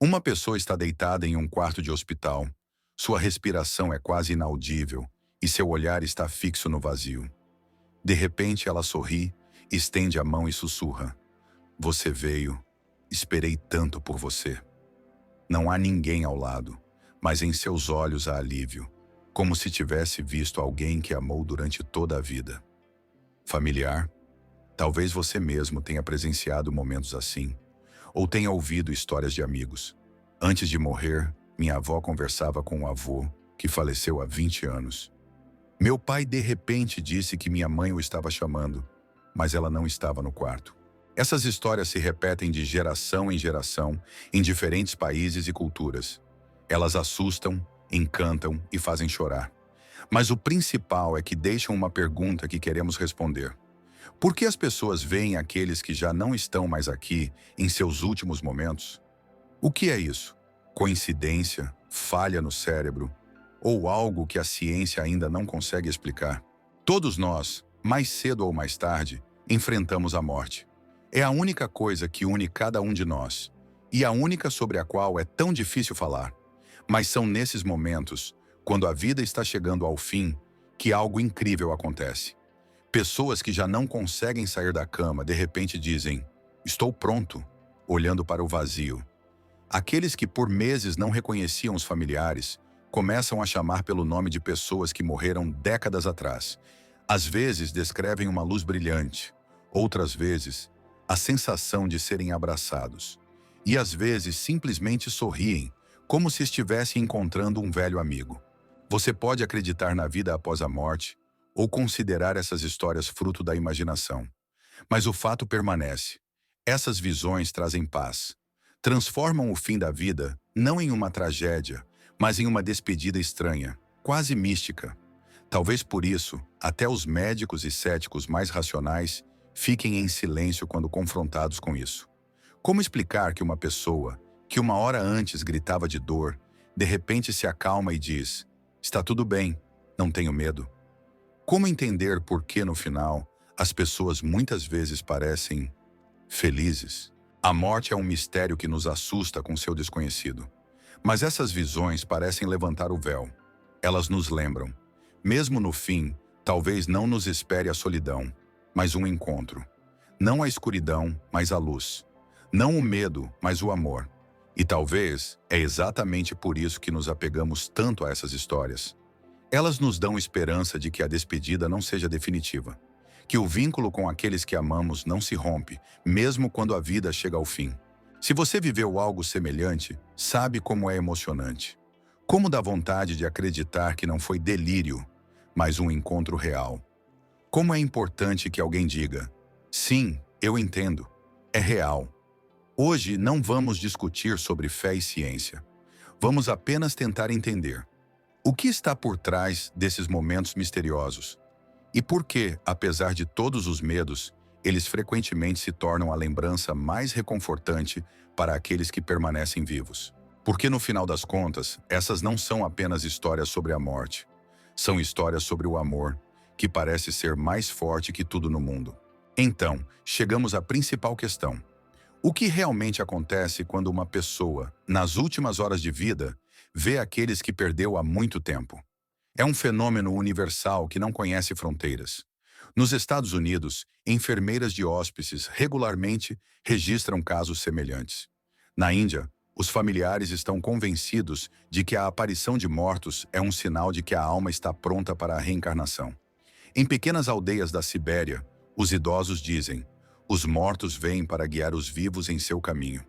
Uma pessoa está deitada em um quarto de hospital. Sua respiração é quase inaudível e seu olhar está fixo no vazio. De repente, ela sorri, estende a mão e sussurra: "Você veio. Esperei tanto por você." Não há ninguém ao lado, mas em seus olhos há alívio, como se tivesse visto alguém que amou durante toda a vida. Familiar? Talvez você mesmo tenha presenciado momentos assim, ou tenha ouvido histórias de amigos. Antes de morrer, minha avó conversava com um avô que faleceu há 20 anos. Meu pai de repente disse que minha mãe o estava chamando, mas ela não estava no quarto. Essas histórias se repetem de geração em geração, em diferentes países e culturas. Elas assustam, encantam e fazem chorar. Mas o principal é que deixam uma pergunta que queremos responder. Por que as pessoas veem aqueles que já não estão mais aqui em seus últimos momentos? O que é isso? Coincidência? Falha no cérebro? Ou algo que a ciência ainda não consegue explicar? Todos nós, mais cedo ou mais tarde, enfrentamos a morte. É a única coisa que une cada um de nós, e a única sobre a qual é tão difícil falar. Mas são nesses momentos, quando a vida está chegando ao fim, que algo incrível acontece. Pessoas que já não conseguem sair da cama de repente dizem: "Estou pronto", olhando para o vazio. Aqueles que por meses não reconheciam os familiares começam a chamar pelo nome de pessoas que morreram décadas atrás. Às vezes descrevem uma luz brilhante, outras vezes a sensação de serem abraçados. E às vezes simplesmente sorriem, como se estivessem encontrando um velho amigo. Você pode acreditar na vida após a morte ou considerar essas histórias fruto da imaginação. Mas o fato permanece. Essas visões trazem paz. Transformam o fim da vida não em uma tragédia, mas em uma despedida estranha, quase mística. Talvez por isso, até os médicos e céticos mais racionais fiquem em silêncio quando confrontados com isso. Como explicar que uma pessoa, que uma hora antes gritava de dor, de repente se acalma e diz: "Está tudo bem, não tenho medo"? Como entender por que, no final, as pessoas muitas vezes parecem felizes? A morte é um mistério que nos assusta com seu desconhecido. Mas essas visões parecem levantar o véu. Elas nos lembram. Mesmo no fim, talvez não nos espere a solidão, mas um encontro. Não a escuridão, mas a luz. Não o medo, mas o amor. E talvez é exatamente por isso que nos apegamos tanto a essas histórias. Elas nos dão esperança de que a despedida não seja definitiva, que o vínculo com aqueles que amamos não se rompe, mesmo quando a vida chega ao fim. Se você viveu algo semelhante, sabe como é emocionante. Como dá vontade de acreditar que não foi delírio, mas um encontro real. Como é importante que alguém diga: "Sim, eu entendo. É real." Hoje não vamos discutir sobre fé e ciência. Vamos apenas tentar entender o que está por trás desses momentos misteriosos e por que, apesar de todos os medos, eles frequentemente se tornam a lembrança mais reconfortante para aqueles que permanecem vivos. Porque no final das contas, essas não são apenas histórias sobre a morte. São histórias sobre o amor, que parece ser mais forte que tudo no mundo. Então, chegamos à principal questão. O que realmente acontece quando uma pessoa, nas últimas horas de vida, vê aqueles que perdeu há muito tempo? É um fenômeno universal que não conhece fronteiras. Nos Estados Unidos, enfermeiras de hóspices regularmente registram casos semelhantes. Na Índia, os familiares estão convencidos de que a aparição de mortos é um sinal de que a alma está pronta para a reencarnação. Em pequenas aldeias da Sibéria, os idosos dizem: "Os mortos vêm para guiar os vivos em seu caminho."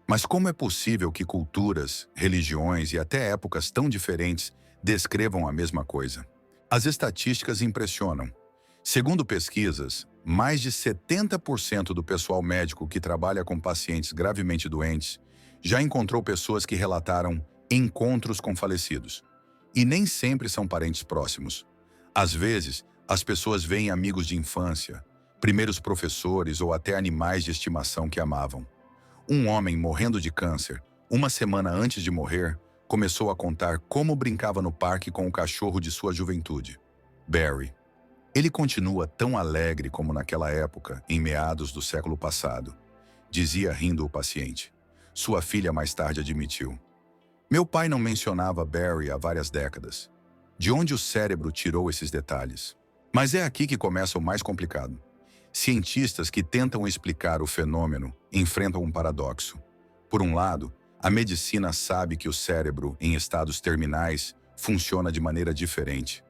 Mas como é possível que culturas, religiões e até épocas tão diferentes descrevam a mesma coisa? As estatísticas impressionam. Segundo pesquisas, mais de 70% do pessoal médico que trabalha com pacientes gravemente doentes já encontrou pessoas que relataram encontros com falecidos. E nem sempre são parentes próximos. Às vezes, as pessoas veem amigos de infância, primeiros professores ou até animais de estimação que amavam. Um homem morrendo de câncer, uma semana antes de morrer, começou a contar como brincava no parque com o cachorro de sua juventude, Barry. Ele continua tão alegre como naquela época, em meados do século passado, dizia rindo o paciente. sua filha mais tarde admitiu. Meu pai não mencionava Barry há várias décadas. De onde o cérebro tirou esses detalhes? Mas é aqui que começa o mais complicado. Cientistas que tentam explicar o fenômeno enfrentam um paradoxo. Por um lado, a medicina sabe que o cérebro, em estados terminais, funciona de maneira diferente.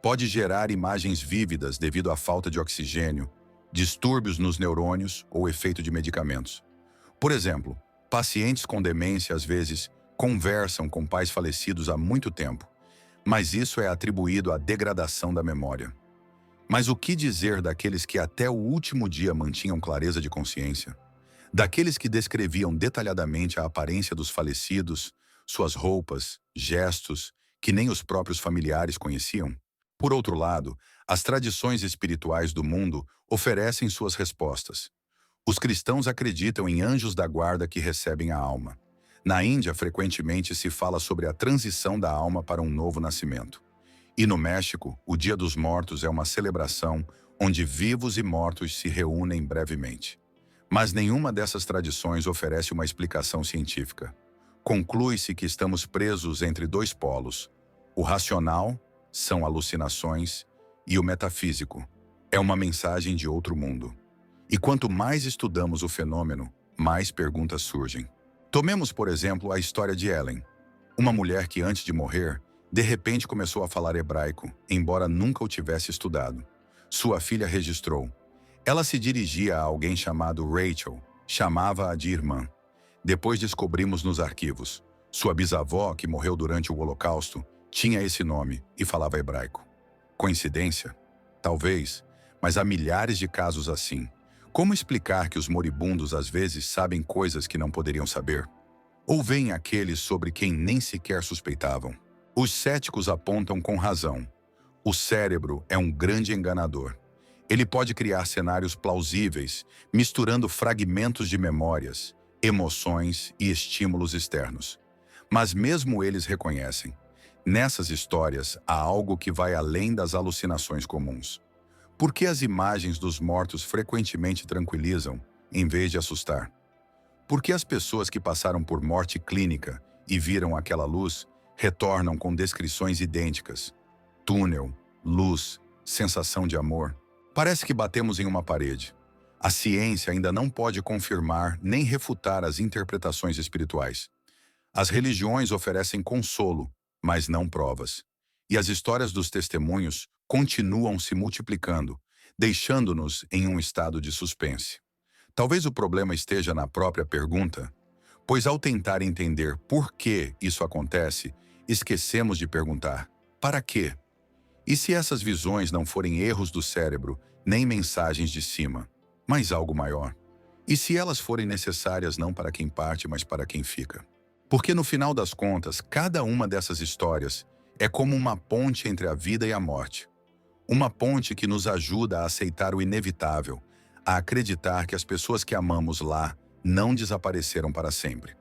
Pode gerar imagens vívidas devido à falta de oxigênio, distúrbios nos neurônios ou efeito de medicamentos. Por exemplo, pacientes com demência às vezes conversam com pais falecidos há muito tempo, mas isso é atribuído à degradação da memória. Mas o que dizer daqueles que até o último dia mantinham clareza de consciência? Daqueles que descreviam detalhadamente a aparência dos falecidos, suas roupas, gestos, que nem os próprios familiares conheciam? Por outro lado, as tradições espirituais do mundo oferecem suas respostas. Os cristãos acreditam em anjos da guarda que recebem a alma. Na Índia, frequentemente se fala sobre a transição da alma para um novo nascimento. E no México, o Dia dos Mortos é uma celebração onde vivos e mortos se reúnem brevemente. Mas nenhuma dessas tradições oferece uma explicação científica. Conclui-se que estamos presos entre dois polos. O racional são alucinações e o metafísico é uma mensagem de outro mundo. E quanto mais estudamos o fenômeno, mais perguntas surgem. Tomemos, por exemplo, a história de Ellen, uma mulher que antes de morrer, de repente começou a falar hebraico, embora nunca o tivesse estudado. Sua filha registrou. Ela se dirigia a alguém chamado Rachel, chamava-a de irmã. Depois descobrimos nos arquivos. Sua bisavó, que morreu durante o Holocausto, tinha esse nome e falava hebraico. Coincidência? Talvez, mas há milhares de casos assim. Como explicar que os moribundos às vezes sabem coisas que não poderiam saber? Ou veem aqueles sobre quem nem sequer suspeitavam? Os céticos apontam com razão. O cérebro é um grande enganador. Ele pode criar cenários plausíveis, misturando fragmentos de memórias, emoções e estímulos externos. Mas mesmo eles reconhecem. Nessas histórias, há algo que vai além das alucinações comuns. Por que as imagens dos mortos frequentemente tranquilizam, em vez de assustar? Por que as pessoas que passaram por morte clínica e viram aquela luz retornam com descrições idênticas? Túnel, luz, sensação de amor. Parece que batemos em uma parede. A ciência ainda não pode confirmar nem refutar as interpretações espirituais. As religiões oferecem consolo, mas não provas. E as histórias dos testemunhos continuam se multiplicando, deixando-nos em um estado de suspense. Talvez o problema esteja na própria pergunta, pois ao tentar entender por que isso acontece, esquecemos de perguntar: para quê? E se essas visões não forem erros do cérebro, nem mensagens de cima, mas algo maior? E se elas forem necessárias não para quem parte, mas para quem fica? Porque no final das contas, cada uma dessas histórias é como uma ponte entre a vida e a morte. Uma ponte que nos ajuda a aceitar o inevitável, a acreditar que as pessoas que amamos lá não desapareceram para sempre.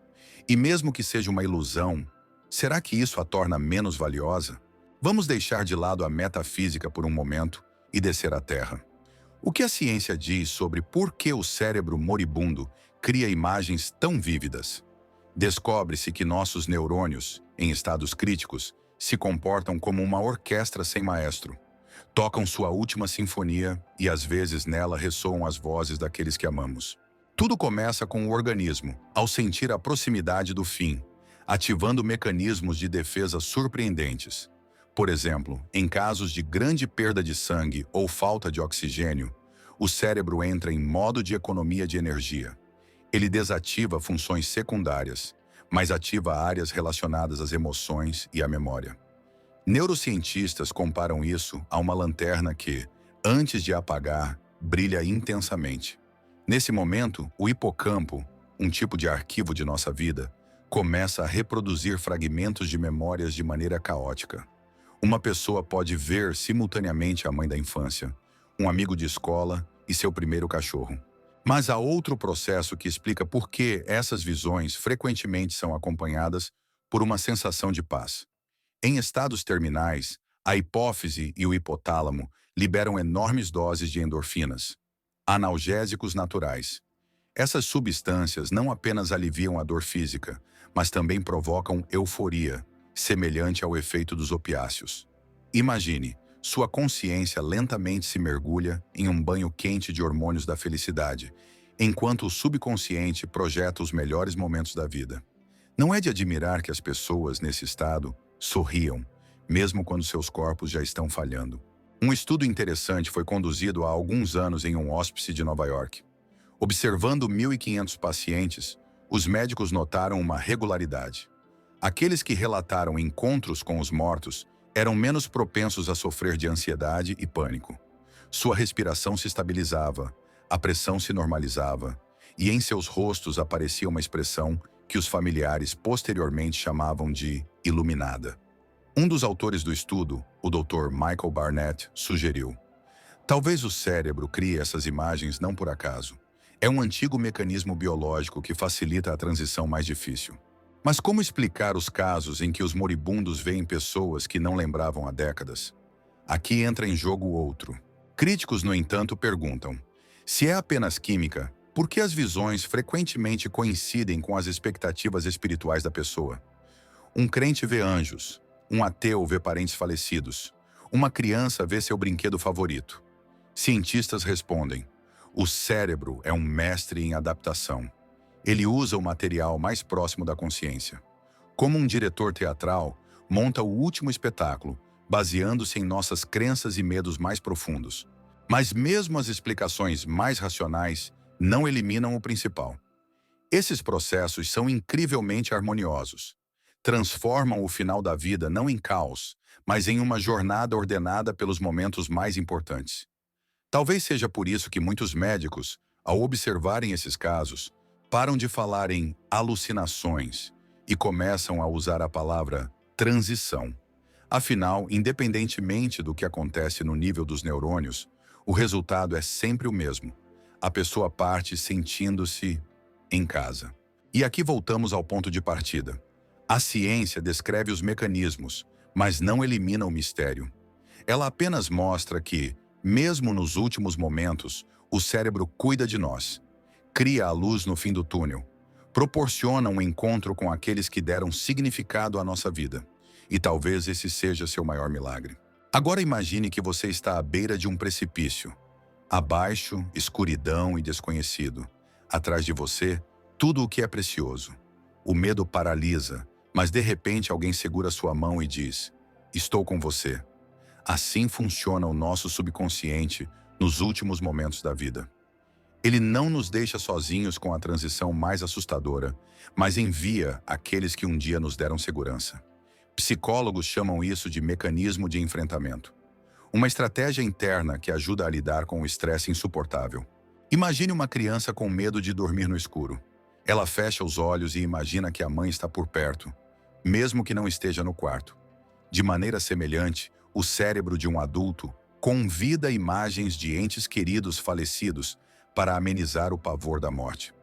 E mesmo que seja uma ilusão, será que isso a torna menos valiosa? Vamos deixar de lado a metafísica por um momento e descer à terra. O que a ciência diz sobre por que o cérebro moribundo cria imagens tão vívidas? Descobre-se que nossos neurônios, em estados críticos, se comportam como uma orquestra sem maestro. Tocam sua última sinfonia e às vezes nela ressoam as vozes daqueles que amamos. Tudo começa com o organismo, ao sentir a proximidade do fim, ativando mecanismos de defesa surpreendentes. Por exemplo, em casos de grande perda de sangue ou falta de oxigênio, o cérebro entra em modo de economia de energia. Ele desativa funções secundárias, mas ativa áreas relacionadas às emoções e à memória. Neurocientistas comparam isso a uma lanterna que, antes de apagar, brilha intensamente. Nesse momento, o hipocampo, um tipo de arquivo de nossa vida, começa a reproduzir fragmentos de memórias de maneira caótica. Uma pessoa pode ver simultaneamente a mãe da infância, um amigo de escola e seu primeiro cachorro. Mas há outro processo que explica por que essas visões frequentemente são acompanhadas por uma sensação de paz. Em estados terminais, a hipófise e o hipotálamo liberam enormes doses de endorfinas, analgésicos naturais. Essas substâncias não apenas aliviam a dor física, mas também provocam euforia, semelhante ao efeito dos opiáceos. Imagine, sua consciência lentamente se mergulha em um banho quente de hormônios da felicidade, enquanto o subconsciente projeta os melhores momentos da vida. Não é de admirar que as pessoas, nesse estado, sorriam, mesmo quando seus corpos já estão falhando. Um estudo interessante foi conduzido há alguns anos em um hospice de Nova York. Observando 1.500 pacientes, os médicos notaram uma regularidade. Aqueles que relataram encontros com os mortos eram menos propensos a sofrer de ansiedade e pânico. Sua respiração se estabilizava, a pressão se normalizava, e em seus rostos aparecia uma expressão que os familiares posteriormente chamavam de iluminada. Um dos autores do estudo, o Dr. Michael Barnett, sugeriu: talvez o cérebro crie essas imagens não por acaso. É um antigo mecanismo biológico que facilita a transição mais difícil. Mas como explicar os casos em que os moribundos veem pessoas que não lembravam há décadas? Aqui entra em jogo outro. Críticos, no entanto, perguntam: se é apenas química, por que as visões frequentemente coincidem com as expectativas espirituais da pessoa? Um crente vê anjos, um ateu vê parentes falecidos, uma criança vê seu brinquedo favorito. Cientistas respondem: o cérebro é um mestre em adaptação. Ele usa o material mais próximo da consciência. Como um diretor teatral, monta o último espetáculo, baseando-se em nossas crenças e medos mais profundos. Mas mesmo as explicações mais racionais não eliminam o principal. Esses processos são incrivelmente harmoniosos. Transformam o final da vida não em caos, mas em uma jornada ordenada pelos momentos mais importantes. Talvez seja por isso que muitos médicos, ao observarem esses casos, param de falar em alucinações e começam a usar a palavra transição. Afinal, independentemente do que acontece no nível dos neurônios, o resultado é sempre o mesmo. A pessoa parte sentindo-se em casa. E aqui voltamos ao ponto de partida. A ciência descreve os mecanismos, mas não elimina o mistério. Ela apenas mostra que, mesmo nos últimos momentos, o cérebro cuida de nós, cria a luz no fim do túnel, proporciona um encontro com aqueles que deram significado à nossa vida. E talvez esse seja seu maior milagre. Agora imagine que você está à beira de um precipício. Abaixo, escuridão e desconhecido. Atrás de você, tudo o que é precioso. O medo paralisa, mas de repente alguém segura sua mão e diz: estou com você. Assim funciona o nosso subconsciente nos últimos momentos da vida. Ele não nos deixa sozinhos com a transição mais assustadora, mas envia aqueles que um dia nos deram segurança. Psicólogos chamam isso de mecanismo de enfrentamento. Uma estratégia interna que ajuda a lidar com o estresse insuportável. Imagine uma criança com medo de dormir no escuro. Ela fecha os olhos e imagina que a mãe está por perto, mesmo que não esteja no quarto. De maneira semelhante, o cérebro de um adulto convida imagens de entes queridos falecidos para amenizar o pavor da morte.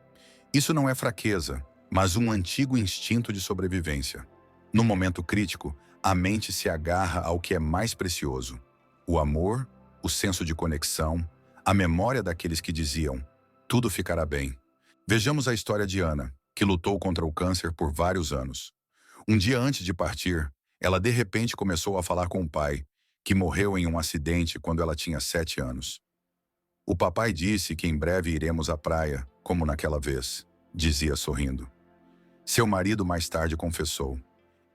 Isso não é fraqueza, mas um antigo instinto de sobrevivência. No momento crítico, a mente se agarra ao que é mais precioso: o amor, o senso de conexão, a memória daqueles que diziam: tudo ficará bem. Vejamos a história de Ana, que lutou contra o câncer por vários anos. Um dia antes de partir, ela de repente começou a falar com o pai, que morreu em um acidente quando ela tinha 7 anos. O papai disse que em breve iremos à praia, como naquela vez, dizia sorrindo. Seu marido mais tarde confessou: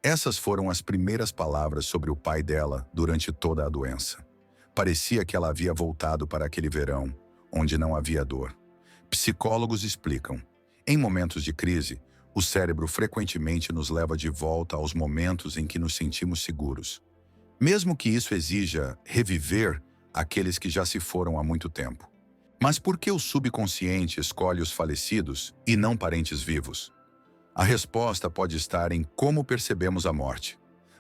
essas foram as primeiras palavras sobre o pai dela durante toda a doença. Parecia que ela havia voltado para aquele verão, onde não havia dor. Psicólogos explicam: em momentos de crise, o cérebro frequentemente nos leva de volta aos momentos em que nos sentimos seguros, mesmo que isso exija reviver aqueles que já se foram há muito tempo. Mas por que o subconsciente escolhe os falecidos e não parentes vivos? A resposta pode estar em como percebemos a morte.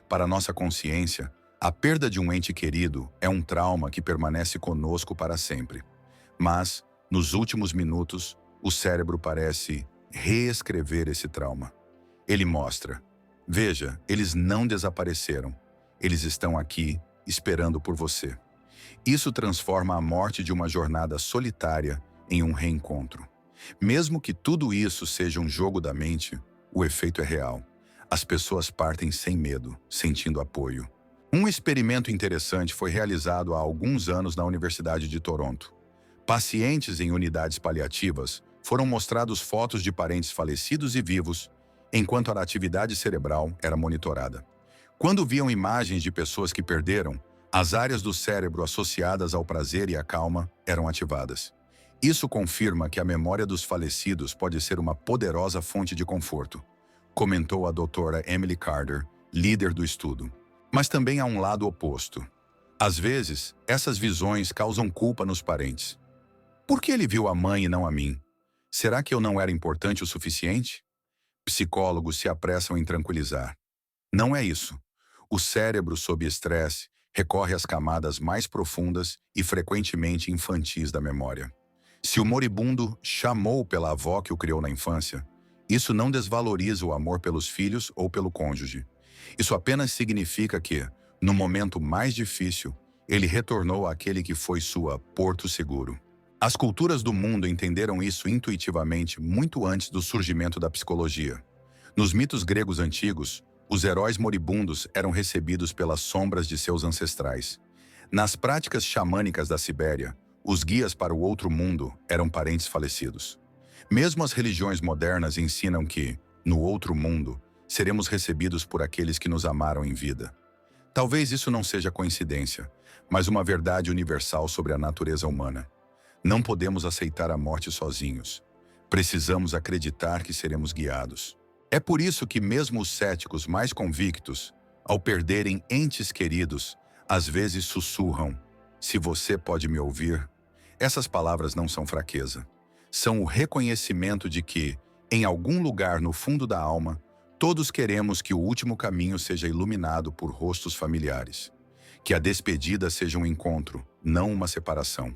Para nossa consciência, a perda de um ente querido é um trauma que permanece conosco para sempre. Mas, nos últimos minutos, o cérebro parece reescrever esse trauma. Ele mostra: veja, eles não desapareceram. Eles estão aqui, esperando por você. Isso transforma a morte de uma jornada solitária em um reencontro. Mesmo que tudo isso seja um jogo da mente, o efeito é real. As pessoas partem sem medo, sentindo apoio. Um experimento interessante foi realizado há alguns anos na Universidade de Toronto. Pacientes em unidades paliativas foram mostrados fotos de parentes falecidos e vivos, enquanto a atividade cerebral era monitorada. Quando viam imagens de pessoas que perderam, as áreas do cérebro associadas ao prazer e à calma eram ativadas. Isso confirma que a memória dos falecidos pode ser uma poderosa fonte de conforto, comentou a doutora Emily Carter, líder do estudo. Mas também há um lado oposto. Às vezes, essas visões causam culpa nos parentes. Por que ele viu a mãe e não a mim? Será que eu não era importante o suficiente? Psicólogos se apressam em tranquilizar. Não é isso. O cérebro sob estresse recorre às camadas mais profundas e frequentemente infantis da memória. Se o moribundo chamou pela avó que o criou na infância, isso não desvaloriza o amor pelos filhos ou pelo cônjuge. Isso apenas significa que, no momento mais difícil, ele retornou àquele que foi sua porto seguro. As culturas do mundo entenderam isso intuitivamente muito antes do surgimento da psicologia. Nos mitos gregos antigos, os heróis moribundos eram recebidos pelas sombras de seus ancestrais. Nas práticas xamânicas da Sibéria, os guias para o outro mundo eram parentes falecidos. Mesmo as religiões modernas ensinam que, no outro mundo, seremos recebidos por aqueles que nos amaram em vida. Talvez isso não seja coincidência, mas uma verdade universal sobre a natureza humana. Não podemos aceitar a morte sozinhos. Precisamos acreditar que seremos guiados. É por isso que mesmo os céticos mais convictos, ao perderem entes queridos, às vezes sussurram: "Se você pode me ouvir." Essas palavras não são fraqueza. São o reconhecimento de que, em algum lugar no fundo da alma, todos queremos que o último caminho seja iluminado por rostos familiares. Que a despedida seja um encontro, não uma separação.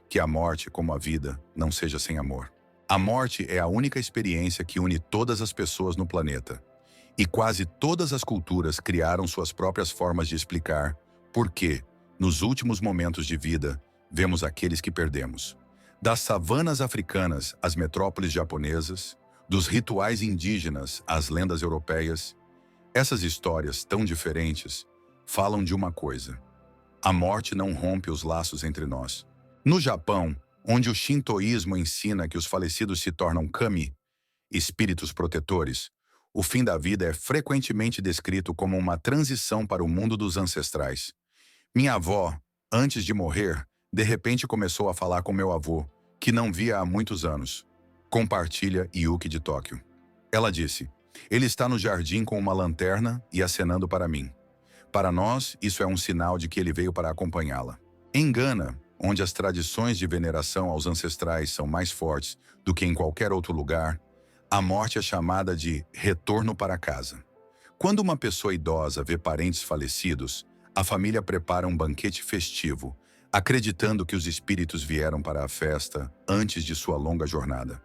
Que a morte, como a vida, não seja sem amor. A morte é a única experiência que une todas as pessoas no planeta. E quase todas as culturas criaram suas próprias formas de explicar por que, nos últimos momentos de vida, vemos aqueles que perdemos. Das savanas africanas às metrópoles japonesas, dos rituais indígenas às lendas europeias, essas histórias tão diferentes falam de uma coisa: a morte não rompe os laços entre nós. No Japão, onde o shintoísmo ensina que os falecidos se tornam kami, espíritos protetores, o fim da vida é frequentemente descrito como uma transição para o mundo dos ancestrais. Minha avó, antes de morrer, de repente começou a falar com meu avô, que não via há muitos anos. Compartilha Yuki de Tóquio. Ela disse: "Ele está no jardim com uma lanterna e acenando para mim. Para nós, isso é um sinal de que ele veio para acompanhá-la." Em Gana, onde as tradições de veneração aos ancestrais são mais fortes do que em qualquer outro lugar, a morte é chamada de retorno para casa. Quando uma pessoa idosa vê parentes falecidos, a família prepara um banquete festivo, acreditando que os espíritos vieram para a festa antes de sua longa jornada.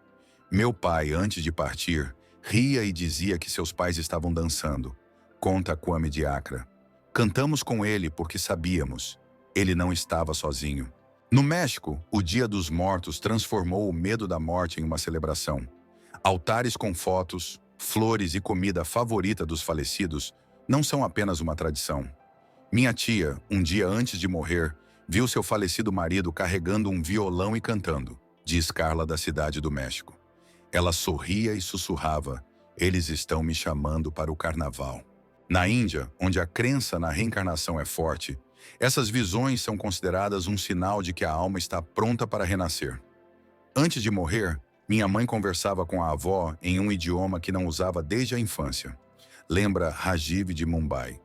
Meu pai, antes de partir, ria e dizia que seus pais estavam dançando, conta Kwame de Accra. Cantamos com ele porque sabíamos, ele não estava sozinho. No México, o Dia dos Mortos transformou o medo da morte em uma celebração. Altares com fotos, flores e comida favorita dos falecidos não são apenas uma tradição. Minha tia, um dia antes de morrer, viu seu falecido marido carregando um violão e cantando, diz Carla da cidade do México. Ela sorria e sussurrava: "Eles estão me chamando para o carnaval." Na Índia, onde a crença na reencarnação é forte, essas visões são consideradas um sinal de que a alma está pronta para renascer. Antes de morrer, minha mãe conversava com a avó em um idioma que não usava desde a infância. Lembra Rajiv de Mumbai.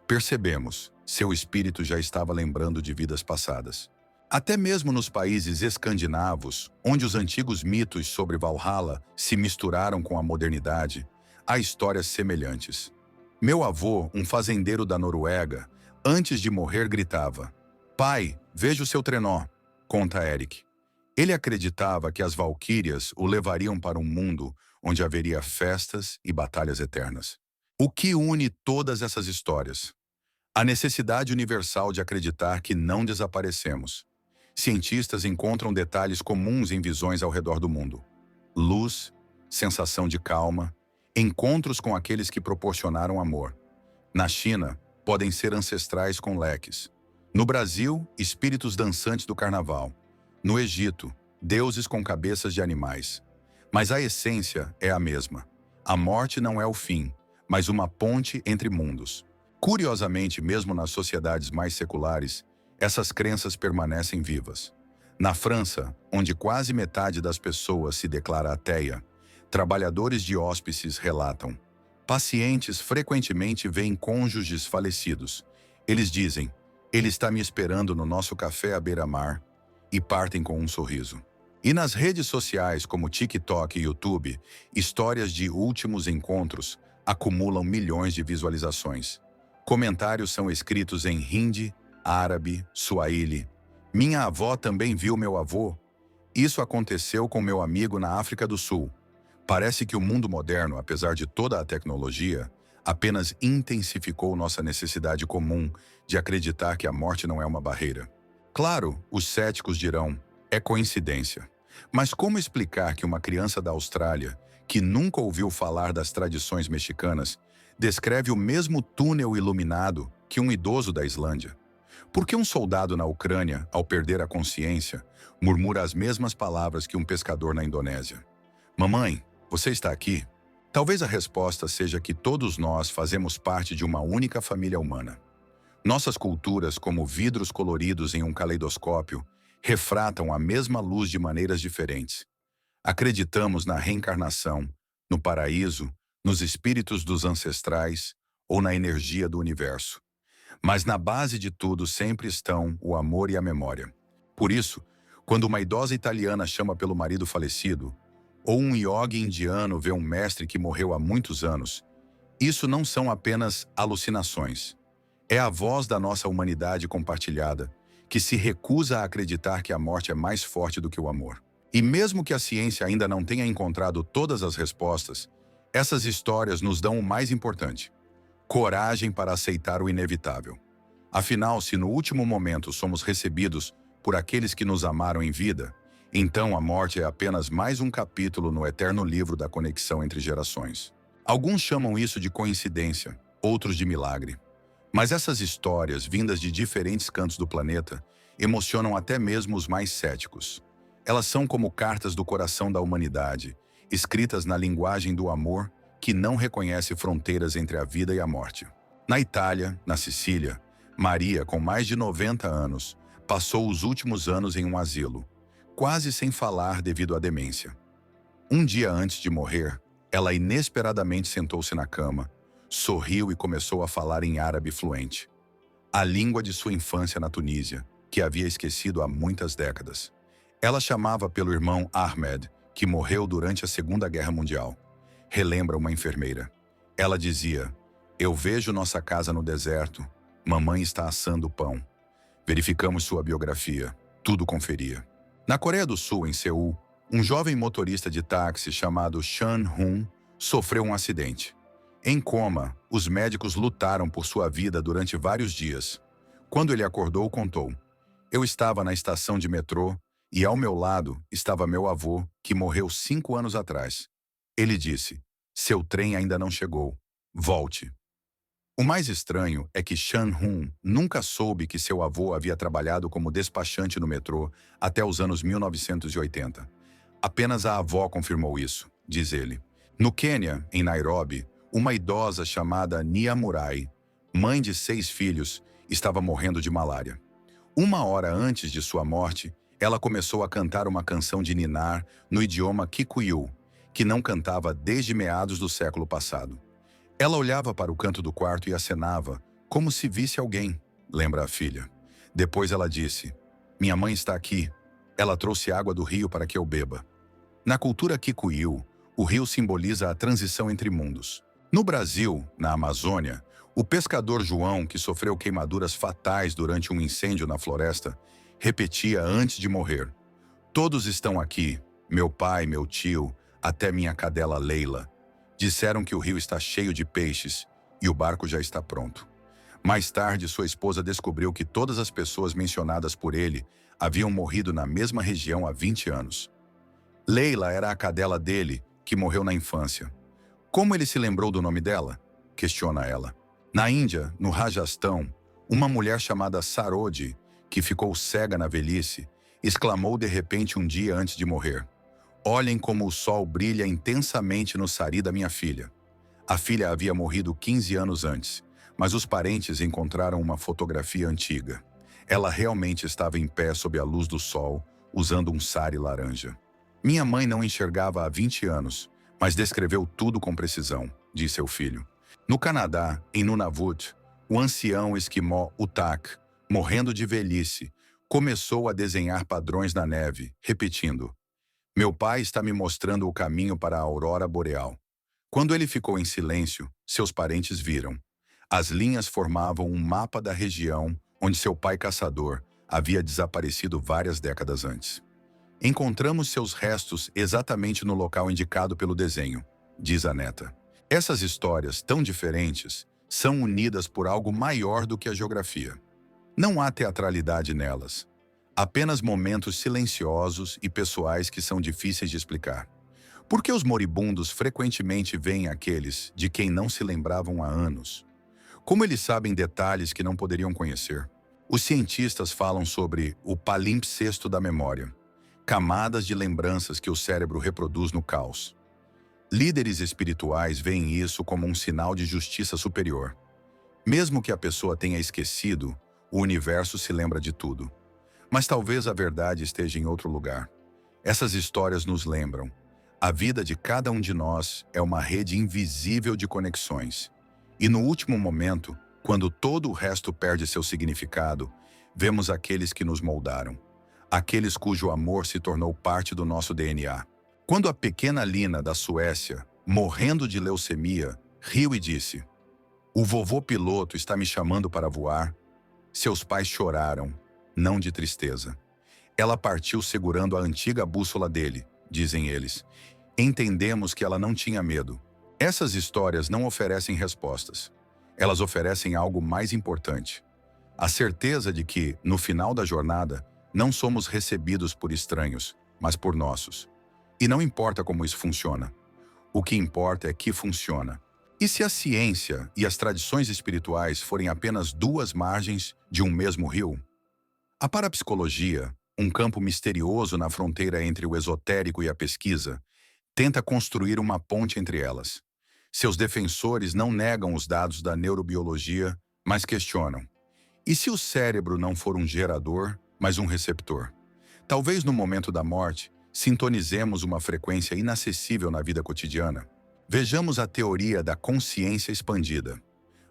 Percebemos, seu espírito já estava lembrando de vidas passadas. Até mesmo nos países escandinavos, onde os antigos mitos sobre Valhalla se misturaram com a modernidade, há histórias semelhantes. Meu avô, um fazendeiro da Noruega, antes de morrer gritava: "Pai, veja o seu trenó", conta Eric. Ele acreditava que as valquírias o levariam para um mundo onde haveria festas e batalhas eternas. O que une todas essas histórias? A necessidade universal de acreditar que não desaparecemos. Cientistas encontram detalhes comuns em visões ao redor do mundo. luz, sensação de calma, encontros com aqueles que proporcionaram amor. Na China, podem ser ancestrais com leques. No Brasil, espíritos dançantes do carnaval. No Egito, deuses com cabeças de animais. Mas a essência é a mesma. A morte não é o fim, mas uma ponte entre mundos. Curiosamente, mesmo nas sociedades mais seculares, essas crenças permanecem vivas. Na França, onde quase metade das pessoas se declara ateia, trabalhadores de hóspices relatam: pacientes frequentemente veem cônjuges falecidos. Eles dizem: ele está me esperando no nosso café à beira-mar, e partem com um sorriso. E nas redes sociais como TikTok e YouTube, histórias de últimos encontros acumulam milhões de visualizações. Comentários são escritos em hindi, árabe, suahili. Minha avó também viu meu avô. Isso aconteceu com meu amigo na África do Sul. Parece que o mundo moderno, apesar de toda a tecnologia, apenas intensificou nossa necessidade comum de acreditar que a morte não é uma barreira. Claro, os céticos dirão: é coincidência. Mas como explicar que uma criança da Austrália, que nunca ouviu falar das tradições mexicanas, descreve o mesmo túnel iluminado que um idoso da Islândia? Por que um soldado na Ucrânia, ao perder a consciência, murmura as mesmas palavras que um pescador na Indonésia? Mamãe, você está aqui? Talvez a resposta seja que todos nós fazemos parte de uma única família humana. Nossas culturas, como vidros coloridos em um caleidoscópio, refratam a mesma luz de maneiras diferentes. Acreditamos na reencarnação, no paraíso, nos espíritos dos ancestrais ou na energia do universo. Mas na base de tudo sempre estão o amor e a memória. Por isso, quando uma idosa italiana chama pelo marido falecido, ou um yogi indiano vê um mestre que morreu há muitos anos, isso não são apenas alucinações. É a voz da nossa humanidade compartilhada, que se recusa a acreditar que a morte é mais forte do que o amor. E mesmo que a ciência ainda não tenha encontrado todas as respostas, essas histórias nos dão o mais importante: coragem para aceitar o inevitável. Afinal, se no último momento somos recebidos por aqueles que nos amaram em vida, então a morte é apenas mais um capítulo no eterno livro da conexão entre gerações. Alguns chamam isso de coincidência, outros de milagre. Mas essas histórias, vindas de diferentes cantos do planeta, emocionam até mesmo os mais céticos. Elas são como cartas do coração da humanidade, escritas na linguagem do amor, que não reconhece fronteiras entre a vida e a morte. Na Itália, na Sicília, Maria, com mais de 90 anos, passou os últimos anos em um asilo, quase sem falar devido à demência. Um dia antes de morrer, ela inesperadamente sentou-se na cama, sorriu e começou a falar em árabe fluente, a língua de sua infância na Tunísia, que havia esquecido há muitas décadas. Ela chamava pelo irmão Ahmed, que morreu durante a Segunda Guerra Mundial. Relembra uma enfermeira. Ela dizia: eu vejo nossa casa no deserto, mamãe está assando pão. Verificamos sua biografia, tudo conferia. Na Coreia do Sul, em Seul, um jovem motorista de táxi chamado Chan Hun sofreu um acidente. Em coma, os médicos lutaram por sua vida durante vários dias. Quando ele acordou, contou: eu estava na estação de metrô e ao meu lado estava meu avô, que morreu 5 anos atrás. Ele disse: seu trem ainda não chegou. Volte. O mais estranho é que Chan Hun nunca soube que seu avô havia trabalhado como despachante no metrô até os anos 1980. Apenas a avó confirmou isso, diz ele. No Quênia, em Nairobi, uma idosa chamada Nia Murai, mãe de 6 filhos, estava morrendo de malária. 1 hora antes de sua morte, ela começou a cantar uma canção de ninar no idioma Kikuyu, que não cantava desde meados do século passado. Ela olhava para o canto do quarto e acenava, como se visse alguém, lembra a filha. Depois ela disse: minha mãe está aqui. Ela trouxe água do rio para que eu beba. Na cultura Kikuyu, o rio simboliza a transição entre mundos. No Brasil, na Amazônia, o pescador João, que sofreu queimaduras fatais durante um incêndio na floresta, repetia antes de morrer: todos estão aqui, meu pai, meu tio, até minha cadela Leila. Disseram que o rio está cheio de peixes e o barco já está pronto. Mais tarde, sua esposa descobriu que todas as pessoas mencionadas por ele haviam morrido na mesma região há 20 anos. Leila era a cadela dele, que morreu na infância. Como ele se lembrou do nome dela? Questiona ela. Na Índia, no Rajastão, uma mulher chamada Sarodi, que ficou cega na velhice, exclamou de repente um dia antes de morrer: "Olhem como o sol brilha intensamente no sari da minha filha." A filha havia morrido 15 anos antes, mas os parentes encontraram uma fotografia antiga. Ela realmente estava em pé sob a luz do sol, usando um sari laranja. "Minha mãe não enxergava há 20 anos, mas descreveu tudo com precisão", disse seu filho. No Canadá, em Nunavut, o ancião esquimó Utak, morrendo de velhice, começou a desenhar padrões na neve, repetindo: "Meu pai está me mostrando o caminho para a aurora boreal." Quando ele ficou em silêncio, seus parentes viram. As linhas formavam um mapa da região onde seu pai caçador havia desaparecido várias décadas antes. "Encontramos seus restos exatamente no local indicado pelo desenho", diz a neta. Essas histórias tão diferentes são unidas por algo maior do que a geografia. Não há teatralidade nelas, apenas momentos silenciosos e pessoais que são difíceis de explicar. Por que os moribundos frequentemente veem aqueles de quem não se lembravam há anos? Como eles sabem detalhes que não poderiam conhecer? Os cientistas falam sobre o palimpsesto da memória, camadas de lembranças que o cérebro reproduz no caos. Líderes espirituais veem isso como um sinal de justiça superior. Mesmo que a pessoa tenha esquecido, o universo se lembra de tudo. Mas talvez a verdade esteja em outro lugar. Essas histórias nos lembram: a vida de cada um de nós é uma rede invisível de conexões. E no último momento, quando todo o resto perde seu significado, vemos aqueles que nos moldaram, aqueles cujo amor se tornou parte do nosso DNA. Quando a pequena Lina, da Suécia, morrendo de leucemia, riu e disse: "O vovô piloto está me chamando para voar", seus pais choraram, não de tristeza. Ela partiu segurando a antiga bússola dele, dizem eles. Entendemos que ela não tinha medo. Essas histórias não oferecem respostas. Elas oferecem algo mais importante: a certeza de que, no final da jornada, não somos recebidos por estranhos, mas por nossos. E não importa como isso funciona. O que importa é que funciona. E se a ciência e as tradições espirituais forem apenas duas margens de um mesmo rio? A parapsicologia, um campo misterioso na fronteira entre o esotérico e a pesquisa, tenta construir uma ponte entre elas. Seus defensores não negam os dados da neurobiologia, mas questionam: e se o cérebro não for um gerador, mas um receptor? Talvez no momento da morte, sintonizemos uma frequência inacessível na vida cotidiana. Vejamos a teoria da consciência expandida.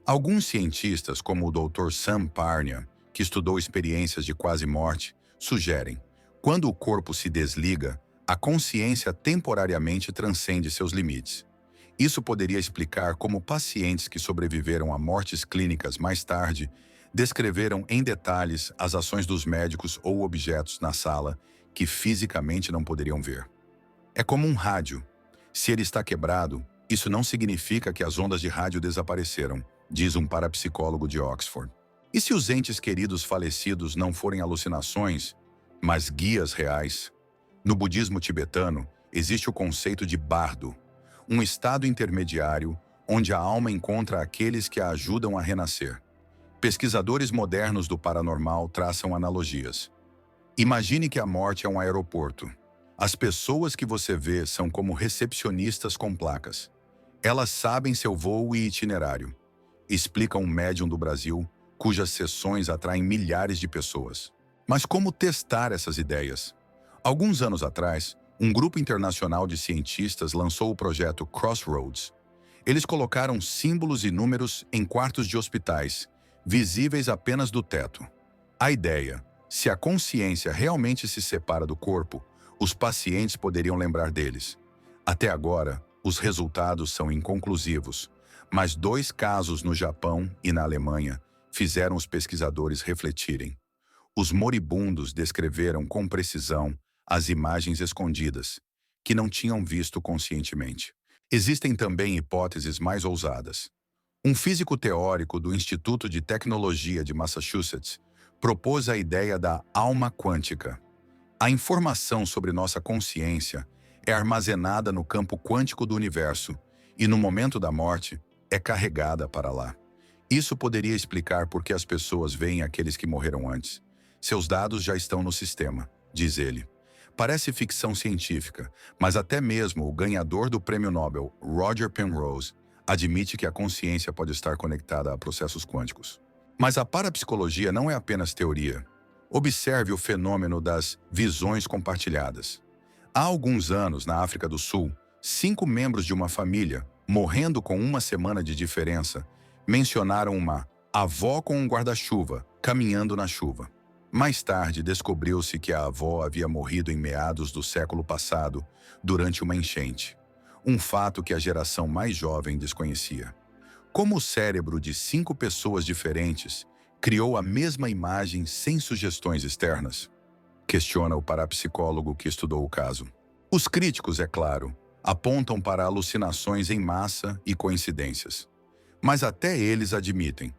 Alguns cientistas, como o Dr. Sam Parnia, que estudou experiências de quase morte, sugerem: quando o corpo se desliga, a consciência temporariamente transcende seus limites. Isso poderia explicar como pacientes que sobreviveram a mortes clínicas mais tarde descreveram em detalhes as ações dos médicos ou objetos na sala que fisicamente não poderiam ver. É como um rádio. Se ele está quebrado, isso não significa que as ondas de rádio desapareceram, diz um parapsicólogo de Oxford. E se os entes queridos falecidos não forem alucinações, mas guias reais? No budismo tibetano, existe o conceito de bardo, um estado intermediário onde a alma encontra aqueles que a ajudam a renascer. Pesquisadores modernos do paranormal traçam analogias. Imagine que a morte é um aeroporto. As pessoas que você vê são como recepcionistas com placas. Elas sabem seu voo e itinerário. Explica um médium do Brasil, cujas sessões atraem milhares de pessoas. Mas como testar essas ideias? Alguns anos atrás, um grupo internacional de cientistas lançou o projeto Crossroads. Eles colocaram símbolos e números em quartos de hospitais, visíveis apenas do teto. A ideia: se a consciência realmente se separa do corpo, os pacientes poderiam lembrar deles. Até agora, os resultados são inconclusivos, mas 2 casos no Japão e na Alemanha fizeram os pesquisadores refletirem. Os moribundos descreveram com precisão as imagens escondidas, que não tinham visto conscientemente. Existem também hipóteses mais ousadas. Um físico teórico do Instituto de Tecnologia de Massachusetts propôs a ideia da alma quântica. A informação sobre nossa consciência é armazenada no campo quântico do universo e, no momento da morte, é carregada para lá. Isso poderia explicar por que as pessoas veem aqueles que morreram antes. Seus dados já estão no sistema, diz ele. Parece ficção científica, mas até mesmo o ganhador do Prêmio Nobel, Roger Penrose, admite que a consciência pode estar conectada a processos quânticos. Mas a parapsicologia não é apenas teoria. Observe o fenômeno das visões compartilhadas. Há alguns anos, na África do Sul, 5 membros de uma família, morrendo com uma semana de diferença, mencionaram uma avó com um guarda-chuva, caminhando na chuva. Mais tarde, descobriu-se que a avó havia morrido em meados do século passado, durante uma enchente. Um fato que a geração mais jovem desconhecia. Como o cérebro de 5 pessoas diferentes criou a mesma imagem sem sugestões externas? Questiona o parapsicólogo que estudou o caso. Os críticos, é claro, apontam para alucinações em massa e coincidências. Mas até eles admitem.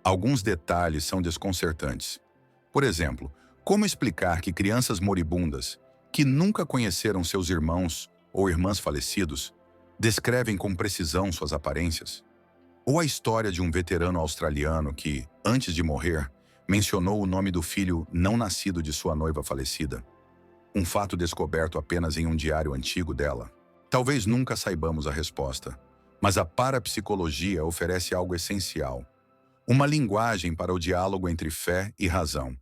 Alguns detalhes são desconcertantes. Por exemplo, como explicar que crianças moribundas, que nunca conheceram seus irmãos ou irmãs falecidos, descrevem com precisão suas aparências? Ou a história de um veterano australiano que, antes de morrer, mencionou o nome do filho não nascido de sua noiva falecida? Um fato descoberto apenas em um diário antigo dela. Talvez nunca saibamos a resposta, mas a parapsicologia oferece algo essencial. Uma linguagem para o diálogo entre fé e razão.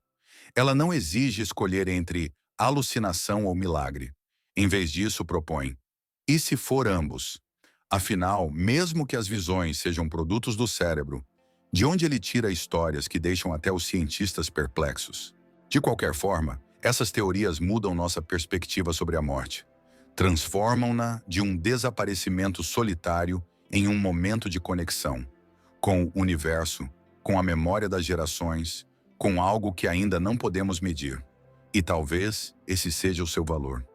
Ela não exige escolher entre alucinação ou milagre. Em vez disso, propõe: e se for ambos? Afinal, mesmo que as visões sejam produtos do cérebro, de onde ele tira histórias que deixam até os cientistas perplexos? De qualquer forma, essas teorias mudam nossa perspectiva sobre a morte. Transformam-na de um desaparecimento solitário em um momento de conexão com o universo, com a memória das gerações, com algo que ainda não podemos medir. E talvez esse seja o seu valor.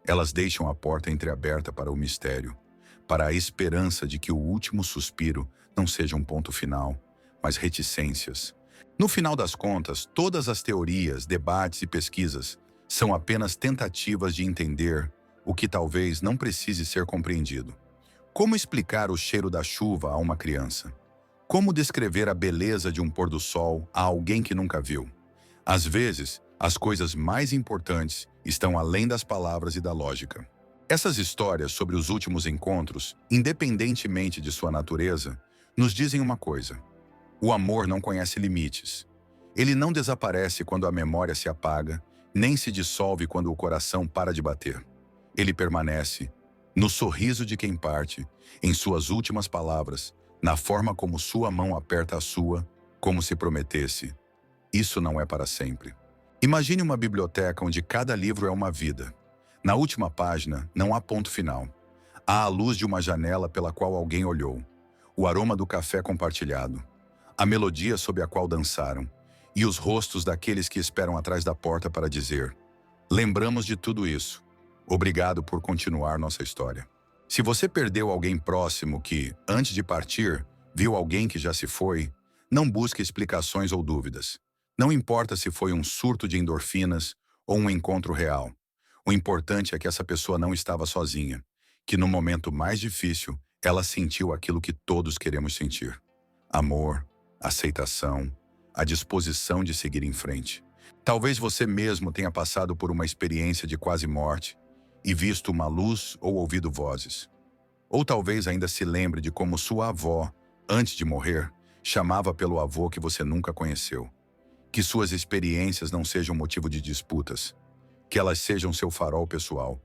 Elas deixam a porta entreaberta para o mistério, para a esperança de que o último suspiro não seja um ponto final, mas reticências. No final das contas, todas as teorias, debates e pesquisas são apenas tentativas de entender o que talvez não precise ser compreendido. Como explicar o cheiro da chuva a uma criança? Como descrever a beleza de um pôr do sol a alguém que nunca viu? Às vezes, as coisas mais importantes estão além das palavras e da lógica. Essas histórias sobre os últimos encontros, independentemente de sua natureza, nos dizem uma coisa: o amor não conhece limites. Ele não desaparece quando a memória se apaga, nem se dissolve quando o coração para de bater. Ele permanece no sorriso de quem parte, em suas últimas palavras, na forma como sua mão aperta a sua, como se prometesse: isso não é para sempre. Imagine uma biblioteca onde cada livro é uma vida. Na última página, não há ponto final. Há a luz de uma janela pela qual alguém olhou, o aroma do café compartilhado, a melodia sob a qual dançaram, e os rostos daqueles que esperam atrás da porta para dizer: lembramos de tudo isso. Obrigado por continuar nossa história. Se você perdeu alguém próximo que, antes de partir, viu alguém que já se foi, não busque explicações ou dúvidas. Não importa se foi um surto de endorfinas ou um encontro real. O importante é que essa pessoa não estava sozinha, que no momento mais difícil, ela sentiu aquilo que todos queremos sentir: amor, aceitação, a disposição de seguir em frente. Talvez você mesmo tenha passado por uma experiência de quase morte e visto uma luz ou ouvido vozes. Ou talvez ainda se lembre de como sua avó, antes de morrer, chamava pelo avô que você nunca conheceu. Que suas experiências não sejam motivo de disputas. Que elas sejam seu farol pessoal,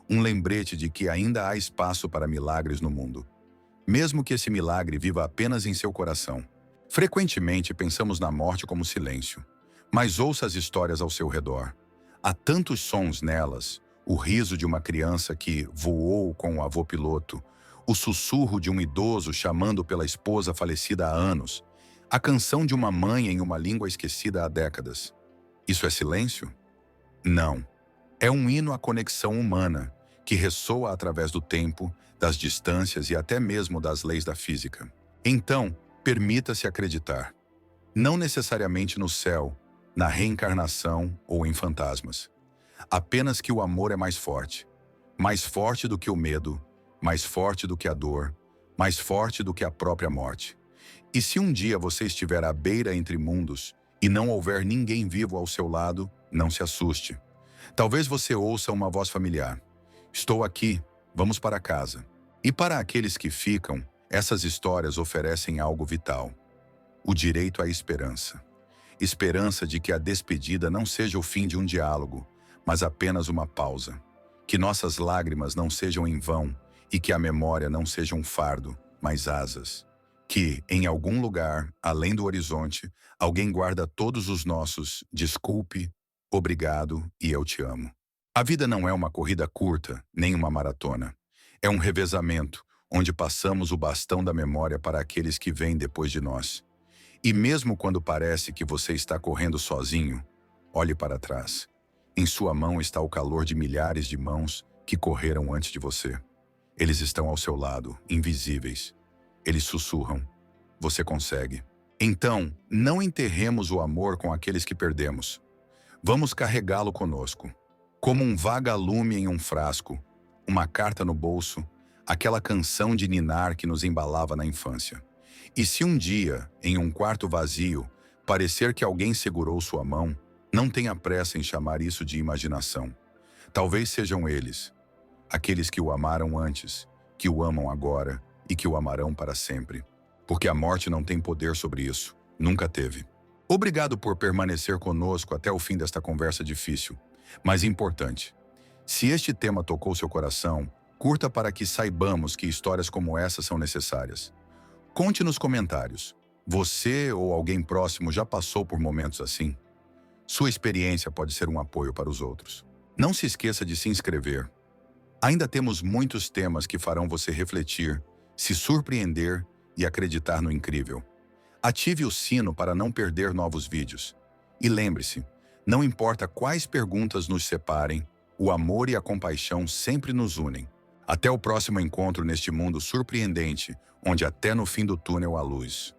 um lembrete de que ainda há espaço para milagres no mundo. Mesmo que esse milagre viva apenas em seu coração. Frequentemente pensamos na morte como silêncio, mas ouça as histórias ao seu redor. Há tantos sons nelas: o riso de uma criança que voou com o avô piloto, o sussurro de um idoso chamando pela esposa falecida há anos, a canção de uma mãe em uma língua esquecida há décadas. Isso é silêncio? Não. É um hino à conexão humana, que ressoa através do tempo, das distâncias e até mesmo das leis da física. Então, permita-se acreditar. Não necessariamente no céu, na reencarnação ou em fantasmas. Apenas que o amor é mais forte, mais forte do que o medo, mais forte do que a dor, mais forte do que a própria morte. E se um dia você estiver à beira entre mundos e não houver ninguém vivo ao seu lado, não se assuste. Talvez você ouça uma voz familiar. Estou aqui, vamos para casa. E para aqueles que ficam, essas histórias oferecem algo vital: o direito à esperança. Esperança de que a despedida não seja o fim de um diálogo, mas apenas uma pausa. Que nossas lágrimas não sejam em vão e que a memória não seja um fardo, mas asas. Que, em algum lugar, além do horizonte, alguém guarda todos os nossos desculpe, obrigado e eu te amo. A vida não é uma corrida curta, nem uma maratona. É um revezamento, onde passamos o bastão da memória para aqueles que vêm depois de nós. E mesmo quando parece que você está correndo sozinho, olhe para trás. Em sua mão está o calor de milhares de mãos que correram antes de você. Eles estão ao seu lado, invisíveis. Eles sussurram. Você consegue. Então, não enterremos o amor com aqueles que perdemos. Vamos carregá-lo conosco. Como um vagalume em um frasco, uma carta no bolso, aquela canção de ninar que nos embalava na infância. E se um dia, em um quarto vazio, parecer que alguém segurou sua mão, não tenha pressa em chamar isso de imaginação. Talvez sejam eles, aqueles que o amaram antes, que o amam agora e que o amarão para sempre. Porque a morte não tem poder sobre isso. Nunca teve. Obrigado por permanecer conosco até o fim desta conversa difícil, mas importante. Se este tema tocou seu coração, curta para que saibamos que histórias como essa são necessárias. Conte nos comentários. Você ou alguém próximo já passou por momentos assim? Sua experiência pode ser um apoio para os outros. Não se esqueça de se inscrever. Ainda temos muitos temas que farão você refletir, se surpreender e acreditar no incrível. Ative o sino para não perder novos vídeos. E lembre-se, não importa quais perguntas nos separem, o amor e a compaixão sempre nos unem. Até o próximo encontro neste mundo surpreendente, onde até no fim do túnel há luz.